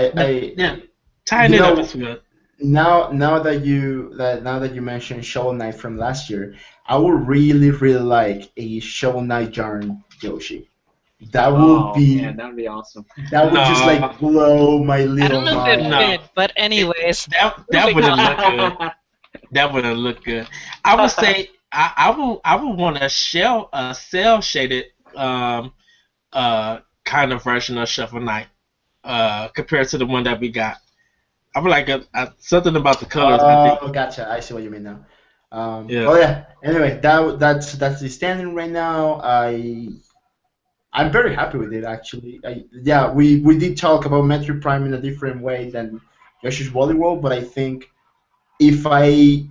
yeah, tying You it up know. is good. Now that you mentioned Shovel Knight from last year, I would really like a Shovel Knight Yarn Yoshi. That would Oh man, be that would be awesome. that would just No, like blow my I little don't know if it mind. no, would, but anyways, that moving wouldn't on. look good. That wouldn't look good. I would say I would want a cell shaded kind of version of Shovel Knight compared to the one that we got. I would like something about the colors. I think. Oh, gotcha. I see what you mean now. Yeah. Well, yeah. Anyway, that's the standing right now. I'm very happy with it actually. Yeah, we did talk about Metroid Prime in a different way than Yoshi's Woolly World, but I think if I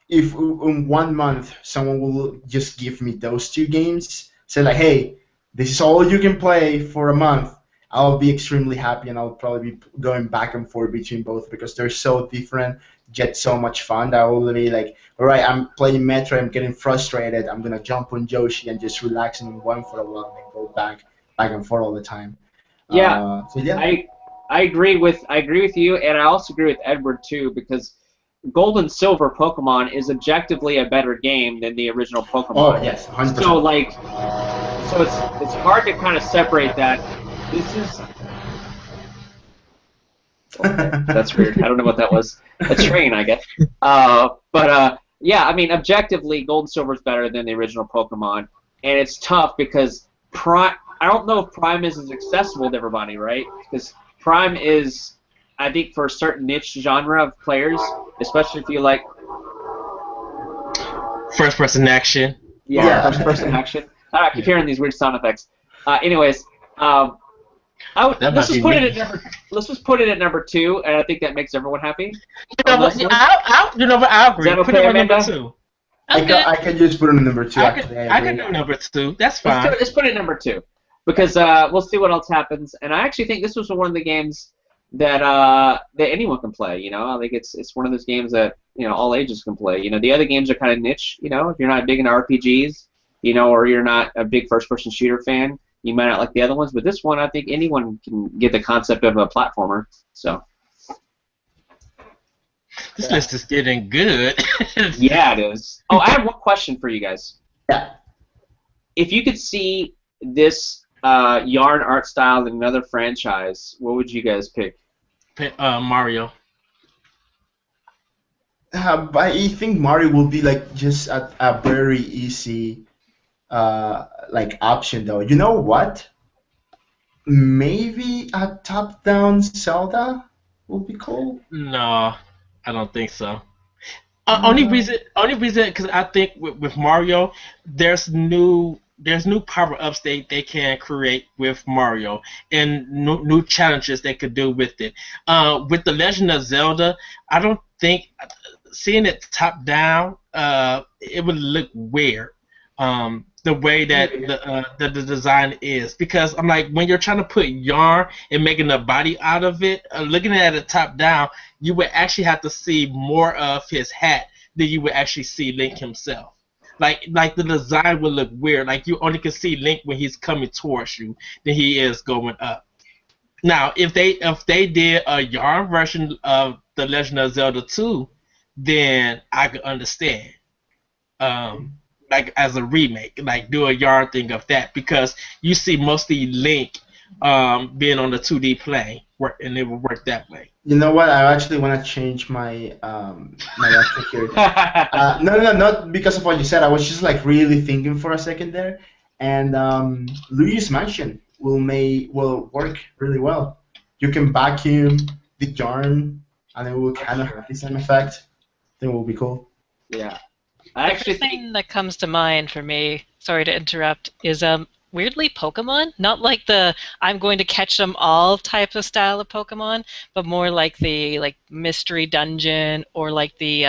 if in 1 month someone will just give me those two games, say like, hey, this is all you can play for a month, I'll be extremely happy and I'll probably be going back and forth between both because they're so different, yet so much fun that I will be like, all right, I'm playing Metro, I'm getting frustrated, I'm gonna jump on Yoshi and just relax on one for a while and then go back and forth all the time. Yeah, So yeah, I agree with you, and I also agree with Edward too because Gold and Silver Pokemon is objectively a better game than the original Pokemon. Oh yes, 100%. So like, so it's hard to kind of separate that. This is that's weird. I don't know what that was. A train, I guess. Yeah, I mean, objectively, Gold and Silver is better than the original Pokemon, and it's tough because Prime. I don't know if Prime is as accessible to everybody, right? Because Prime is, I think, for a certain niche genre of players, especially if you like first-person action. Yeah, first-person action. I keep hearing these weird sound effects. Anyways, let's just put it at number 2, and I think that makes everyone happy. I agree. Put it on number 2. I can just put it on number 2. I can do number 2. That's fine. Let's put it at number 2, because we'll see what else happens. And I actually think this was one of the games that anyone can play. You know, I think it's one of those games that all ages can play. You know, the other games are kind of niche. You know, if you're not big into RPGs, or you're not a big first-person shooter fan, you might not like the other ones. But this one, I think anyone can get the concept of a platformer. So. This list is getting good. Yeah, it is. Oh, I have one question for you guys. Yeah. If you could see this yarn art style in another franchise, what would you guys pick? Mario. I think Mario will be like just a very easy like option though. You know what? Maybe a top-down Zelda will be cool. No, I don't think so. Only reason, because I think with Mario, there's new power-ups they can create with Mario, and new challenges they could do with it. With the Legend of Zelda, I don't think seeing it top-down, it would look weird. The way that the design is, because I'm like, when you're trying to put yarn and making a body out of it, looking at it top down, you would actually have to see more of his hat than you would actually see Link himself. Like the design would look weird. Like you only can see Link when he's coming towards you, than he is going up. Now, if they did a yarn version of the Legend of Zelda 2, then I could understand. Like as a remake, like do a yarn thing of that, because you see mostly Link being on the 2D plane, and it will work that way. You know what? I actually want to change my my answer here. No, not because of what you said. I was just like really thinking for a second there, and Luigi's Mansion will work really well. You can vacuum the yarn, and it will kind of have the same effect. I think it will be cool. Yeah. The thing that comes to mind for me, sorry to interrupt, is weirdly Pokemon. Not like the I'm going to catch them all type of style of Pokemon, but more like the Mystery Dungeon or like the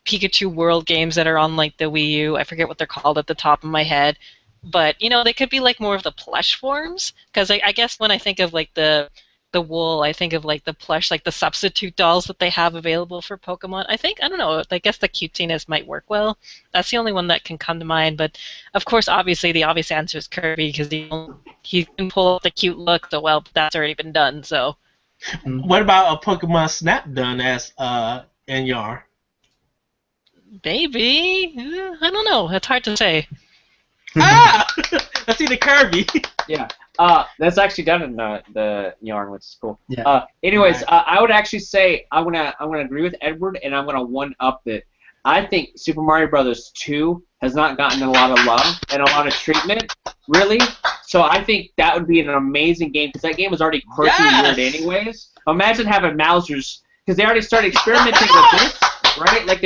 Pikachu World games that are on like the Wii U. I forget what they're called at the top of my head, but they could be like more of the plush forms. Because I guess when I think of like the wool, I think of like the plush, like the substitute dolls that they have available for Pokemon. I don't know, I guess the cutesiness might work well. That's the only one that can come to mind. But of course, obviously, the obvious answer is Kirby, because he can pull out the cute look so well, but that's already been done. So, what about a Pokemon Snap done as NR? Maybe. I don't know. It's hard to say. I see the Kirby. Yeah. That's actually done in the yarn, which is cool. Yeah. Anyways, I would actually say I'm gonna agree with Edward, and I'm gonna one up it. I think Super Mario Brothers 2 has not gotten a lot of love and a lot of treatment, really. So I think that would be an amazing game, because that game was already quirky and weird anyways. Imagine having Mouser's, because they already started experimenting with this, right? Like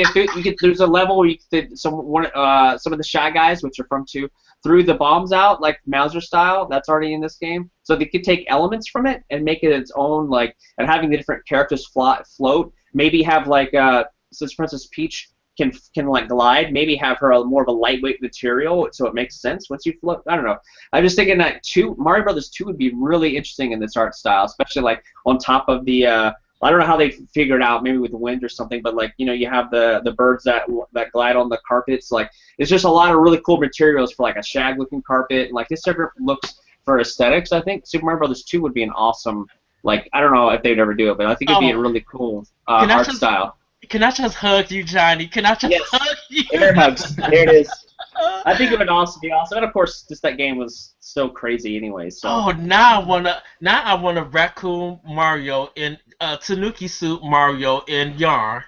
there's a level where you could some of the Shy Guys, which are from 2. Threw the bombs out like Mauser style. That's already in this game. So they could take elements from it and make it its own, like, and having the different characters float. Maybe have like since Princess Peach can like glide, maybe have her more of a lightweight material, so it makes sense once you float. I don't know. I'm just thinking that Mario Brothers 2 would be really interesting in this art style, especially like on top of the. I don't know how they figured out, maybe with the wind or something, but like you have the birds that glide on the carpets. Like it's just a lot of really cool materials for like a shag-looking carpet. And like this ever looks for aesthetics. I think Super Mario Brothers 2 would be an awesome. Like I don't know if they'd ever do it, but I think it'd be a really cool art style. Can I just hug you, Johnny? Can I just Yes, hug you? air hugs. There it is. I think it would also be awesome, and of course, just that game was so crazy anyway. So Oh, now I want a raccoon Mario in Tanuki suit Mario in yarn.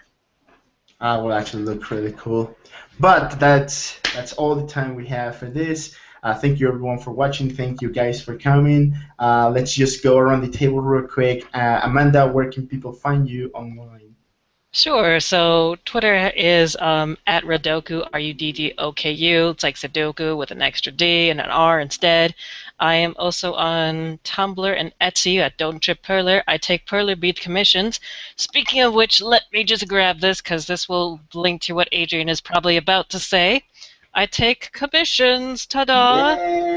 Will actually look really cool. But that's all the time we have for this. Thank you everyone for watching. Thank you guys for coming. Let's just go around the table real quick. Amanda, where can people find you online? Sure. So Twitter is at Ruddoku, Ruddoku. It's like Sudoku with an extra D and an R instead. I am also on Tumblr and Etsy at Don't Trip Perler. I take Perler bead commissions. Speaking of which, let me just grab this because this will link to what Adrian is probably about to say. I take commissions. Ta-da!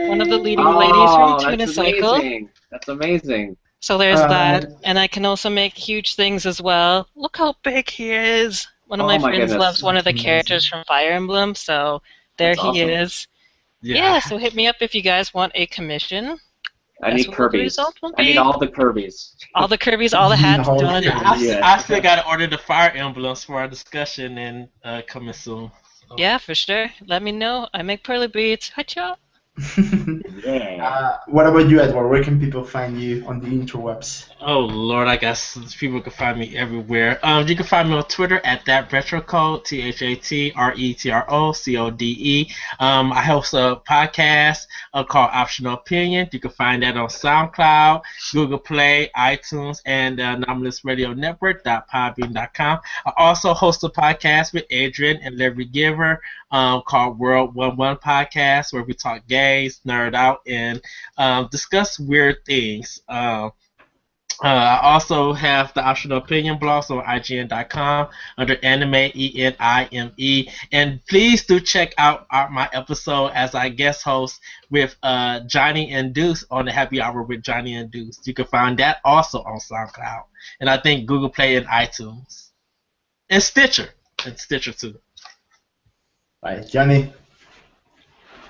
One of the Yay! leading ladies from oh, Tuna that's Cycle. amazing. That's amazing. So there's Uh, that, and I can also make huge things as well. Look how big he is. One of Oh my my friends loves goodness, one of that's the characters amazing. from Fire Emblem, so there that's he awesome. is. Yeah. Yeah, so hit me up if you guys want a commission. I That's need what the Kirby's. result will I need be. all the Kirby's. All the Kirby's, all the You hats, know, done. Yeah, Kirby. Yeah. I still gotta order the Fire Emblems for our discussion and coming soon. So. Yeah, for sure. Let me know. I make pearly beads. Hacha! Yeah. What about you, Edward? Where can people find you on the interwebs? Oh Lord, I guess people can find me everywhere. You can find me on Twitter at that retro code ThatRetroCode. I host a podcast called Optional Opinion. You can find that on SoundCloud, Google Play, iTunes, and Anomalous Radio Network.podbean.com. I also host a podcast with Adrian and Larry Giver called World 11 Podcast, where we talk games, nerd out, and discuss weird things. I also have the Optional Opinion blogs on IGN.com under Anime ENIME. And please do check out my episode as I guest host with Johnny and Deuce on the Happy Hour with Johnny and Deuce. You can find that also on SoundCloud. And I think Google Play and iTunes. And Stitcher. And Stitcher too. Bye, Johnny.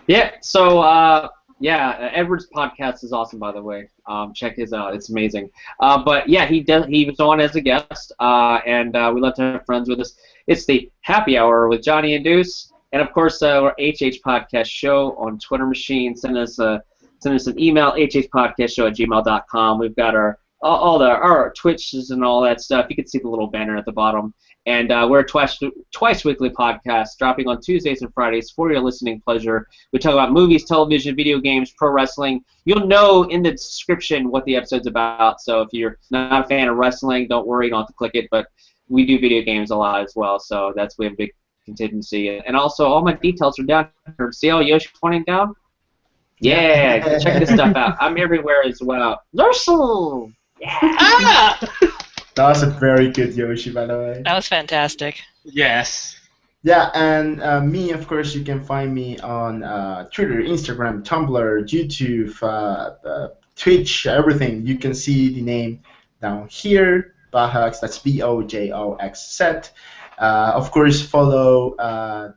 Yeah. So, yeah, Edward's podcast is awesome, by the way. Check his out; it's amazing. But yeah, he was on as a guest, and we love to have friends with us. It's the Happy Hour with Johnny and Deuce, and of course our HH Podcast Show on Twitter machine. Send us an email, hhpodcastshow@gmail.com. We've got all our Twitches and all that stuff. You can see the little banner at the bottom. And we're a twice weekly podcast, dropping on Tuesdays and Fridays for your listening pleasure. We talk about movies, television, video games, pro wrestling. You'll know in the description what the episode's about. So if you're not a fan of wrestling, don't worry, you don't have to click it. But we do video games a lot as well, so we have a big contingency. And also, all my details are down here. See how Yoshi pointing down? Yeah, check this stuff out. I'm everywhere as well. Nursel! Yeah! Ah! That was a very good Yoshi, by the way. That was fantastic. Yes. Yeah, and me, of course, you can find me on Twitter, Instagram, Tumblr, YouTube, Twitch, everything. You can see the name down here, Bojox, that's BOJOXZ. Of course, follow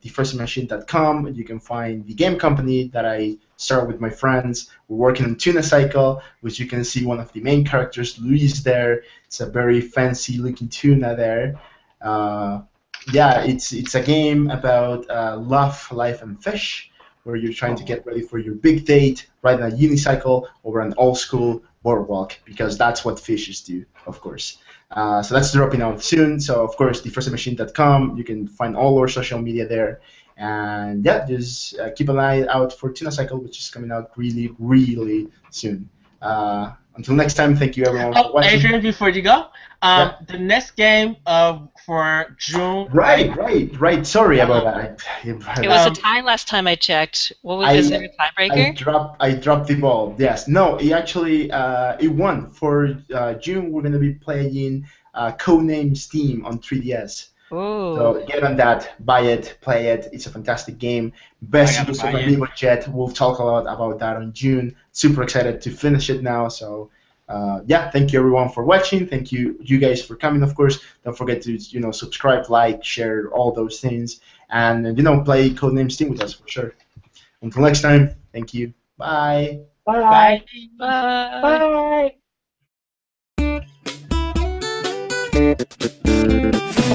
thefirstmachine.com. You can find the game company that I started with my friends. We're working on Tuna Cycle, which you can see one of the main characters, Luis, there. It's a very fancy-looking tuna there. Yeah, it's a game about love, life, and fish, where you're trying to get ready for your big date, ride on a unicycle over an old-school boardwalk, because that's what fishes do, of course. So that's dropping out soon. So, of course, thefirstmachine.com. You can find all our social media there. And, yeah, just keep an eye out for Tuna Cycle, which is coming out really, really soon. Until next time, thank you, everyone, for watching. Adrian, before you go, the next game for June. Right. Sorry about that. It was a tie last time I checked. Is there a tiebreaker? I dropped the ball. Yes. No. It actually it won for June. We're gonna be playing Codename S.T.E.A.M on 3DS. Ooh. So get on that, buy it, play it. It's a fantastic game. Best use of Amiibo jet. We'll talk a lot about that on June. Super excited to finish it now. So. Yeah, thank you everyone for watching. Thank you guys for coming, of course. Don't forget to subscribe, like, share, all those things, and play Codename S.T.E.A.M with us for sure. Until next time, thank you. Bye. Bye. Bye. Bye.